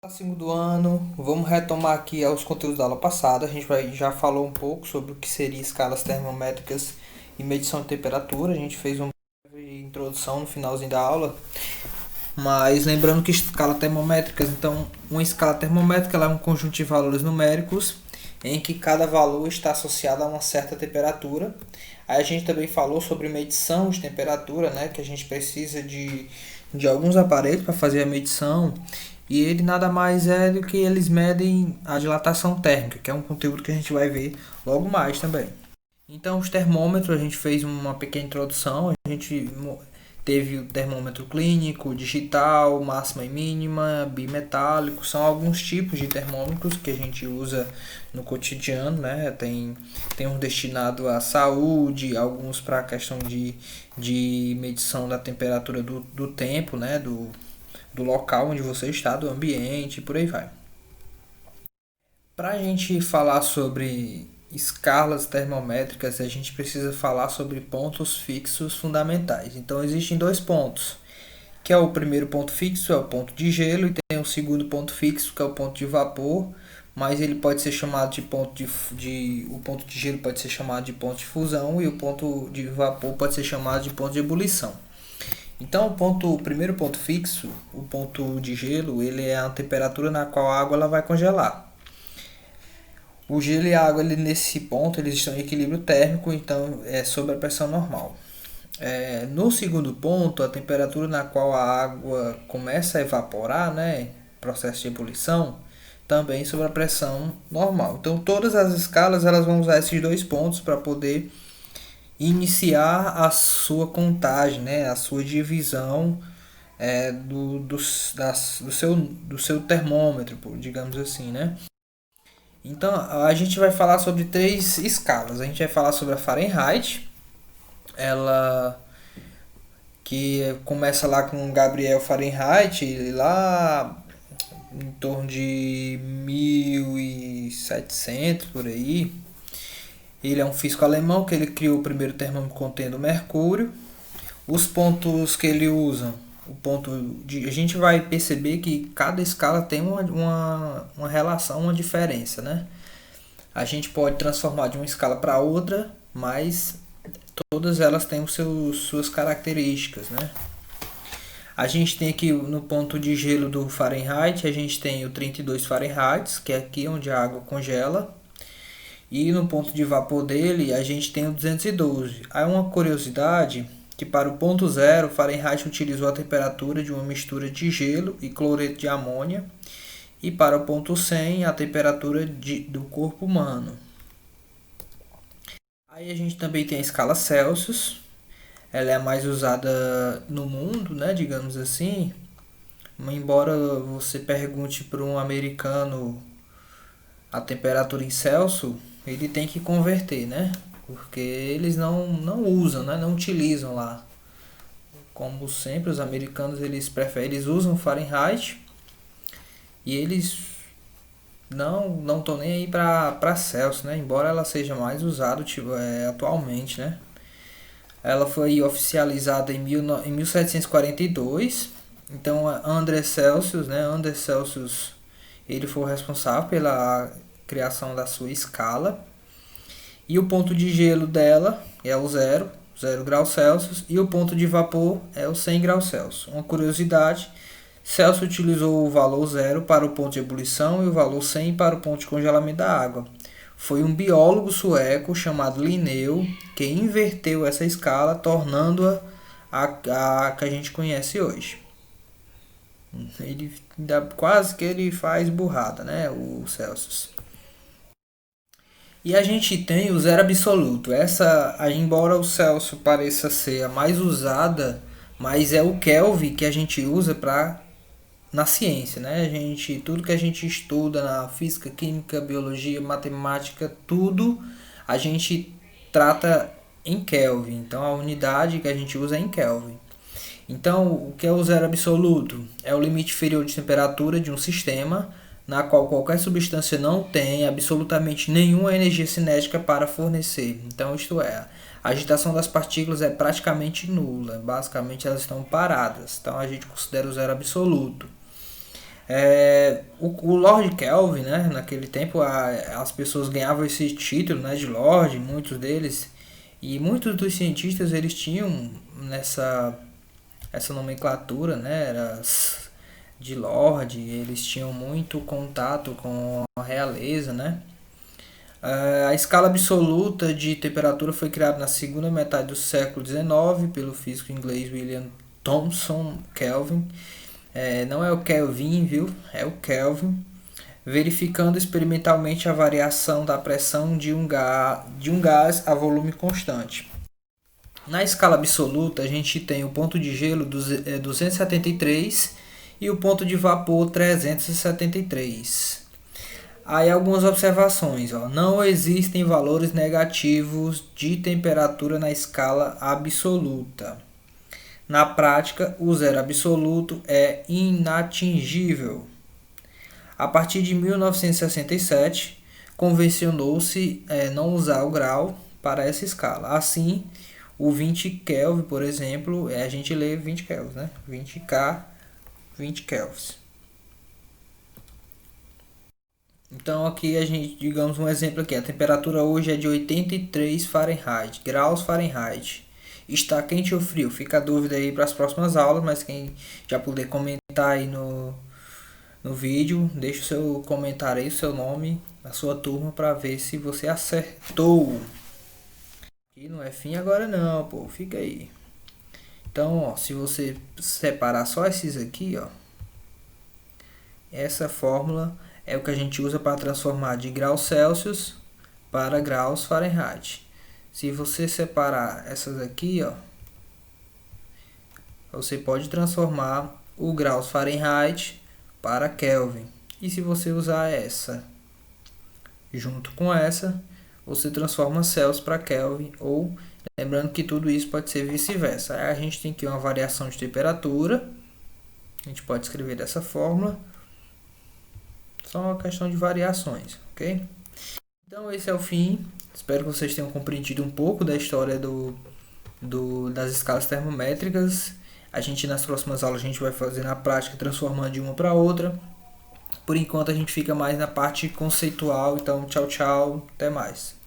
Segundo ano, vamos retomar aqui os conteúdos da aula passada. A gente já falou um pouco sobre o que seria escalas termométricas e medição de temperatura. A gente fez uma breve introdução no finalzinho da aula. Mas lembrando que escala termométricas, então uma escala termométrica ela é um conjunto de valores numéricos em que cada valor está associado a uma certa temperatura. Aí a gente também falou sobre medição de temperatura, né, que a gente precisa de alguns aparelhos para fazer a medição. E ele nada mais é do que eles medem a dilatação térmica, que é um conteúdo que a gente vai ver logo mais também. Então, os termômetros, a gente fez uma pequena introdução. A gente teve o termômetro clínico, digital, máxima e mínima, bimetálico. São alguns tipos de termômetros que a gente usa no cotidiano, né? Tem um destinado à saúde, alguns para a questão de medição da temperatura do tempo, né? Do local onde você está, do ambiente, e por aí vai. Para a gente falar sobre escalas termométricas, a gente precisa falar sobre pontos fixos fundamentais. Então, existem dois pontos, que é o primeiro ponto fixo, é o ponto de gelo, e tem o segundo ponto fixo, que é o ponto de vapor, mas ele pode ser chamado de o ponto de gelo pode ser chamado de ponto de fusão e o ponto de vapor pode ser chamado de ponto de ebulição. Então, o primeiro ponto fixo, o ponto de gelo, ele é a temperatura na qual a água ela vai congelar. O gelo e a água, nesse ponto, eles estão em equilíbrio térmico, então é sob a pressão normal. No segundo ponto, a temperatura na qual a água começa a evaporar, né, processo de ebulição, também sob a pressão normal. Então, todas as escalas elas vão usar esses dois pontos para poder iniciar a sua contagem, né, a sua divisão do seu termômetro, digamos assim, né? Então a gente vai falar sobre três escalas. A gente vai falar sobre a Fahrenheit, ela que começa lá com Gabriel Fahrenheit, lá em torno de 1700 por aí. Ele é um físico alemão que ele criou o primeiro termômetro contendo mercúrio. Os pontos que ele usa, a gente vai perceber que cada escala tem uma relação, uma diferença, né? A gente pode transformar de uma escala para outra, mas todas elas têm suas características, né? A gente tem aqui no ponto de gelo do Fahrenheit, a gente tem o 32 Fahrenheit, que é aqui onde a água congela. E no ponto de vapor dele, a gente tem o 212. Há uma curiosidade que para o ponto zero, Fahrenheit utilizou a temperatura de uma mistura de gelo e cloreto de amônia. E para o ponto 100, a temperatura do corpo humano. Aí a gente também tem a escala Celsius. Ela é a mais usada no mundo, né, digamos assim. Embora você pergunte para um americano a temperatura em Celsius, ele tem que converter, né? Porque eles não usam, né? Não utilizam lá. Como sempre, os americanos eles usam Fahrenheit e eles não estão nem aí para Celsius, né? Embora ela seja mais usada atualmente, né? Ela foi oficializada em 1742. Então, André Celsius, né? André Celsius, ele foi o responsável pela criação da sua escala. E o ponto de gelo dela é o 0 graus Celsius, e o ponto de vapor é o 100 graus Celsius. Uma curiosidade, Celsius utilizou o valor 0 para o ponto de ebulição e o valor 100 para o ponto de congelamento da água. Foi um biólogo sueco chamado Linneu que inverteu essa escala, tornando-a a que a gente conhece hoje. Ele quase que ele faz burrada, né, o Celsius. E a gente tem o zero absoluto. Embora o Celsius pareça ser a mais usada, mas é o Kelvin que a gente usa na ciência, né? Tudo que a gente estuda na física, química, biologia, matemática, tudo a gente trata em Kelvin. Então a unidade que a gente usa é em Kelvin. Então, o que é o zero absoluto? É o limite inferior de temperatura de um sistema na qual qualquer substância não tem absolutamente nenhuma energia cinética para fornecer. Então, isto é, a agitação das partículas é praticamente nula. Basicamente, elas estão paradas. Então, a gente considera o zero absoluto. O Lord Kelvin, né, naquele tempo as pessoas ganhavam esse título, né, de Lord, muitos deles, e muitos dos cientistas eles tinham essa nomenclatura, né, era de Lord, eles tinham muito contato com a realeza, né. A escala absoluta de temperatura foi criada na segunda metade do século XIX pelo físico inglês William Thomson Kelvin. Não é o Kelvin, viu? É o Kelvin. Verificando experimentalmente a variação da pressão de um gás a volume constante. Na escala absoluta, a gente tem o ponto de gelo 273 e o ponto de vapor 373. Aí algumas observações, ó. Não existem valores negativos de temperatura na escala absoluta. Na prática, o zero absoluto é inatingível. A partir de 1967, convencionou-se não usar o grau para essa escala. Assim, o 20 Kelvin, por exemplo, a gente lê 20 Kelvin, né? 20K, 20 Kelvin. Então aqui a gente, digamos um exemplo aqui, a temperatura hoje é de 83 Fahrenheit, graus Fahrenheit. Está quente ou frio? Fica a dúvida aí para as próximas aulas, mas quem já puder comentar aí no vídeo, deixa o seu comentário aí, o seu nome, a sua turma, para ver se você acertou. E não é fim agora não, pô, fica aí. Então, ó, se você separar só esses aqui, ó, essa fórmula é o que a gente usa para transformar de graus Celsius para graus Fahrenheit. Se você separar essas aqui, ó, você pode transformar o graus Fahrenheit para Kelvin. E se você usar essa junto com essa, você transforma Celsius para Kelvin, ou lembrando que tudo isso pode ser vice-versa. Aí a gente tem aqui uma variação de temperatura, a gente pode escrever dessa fórmula. Só uma questão de variações, ok? Então esse é o fim. Espero que vocês tenham compreendido um pouco da história das escalas termométricas. A gente nas próximas aulas a gente vai fazer na prática, transformando de uma para outra. Por enquanto a gente fica mais na parte conceitual. Então tchau, tchau, até mais.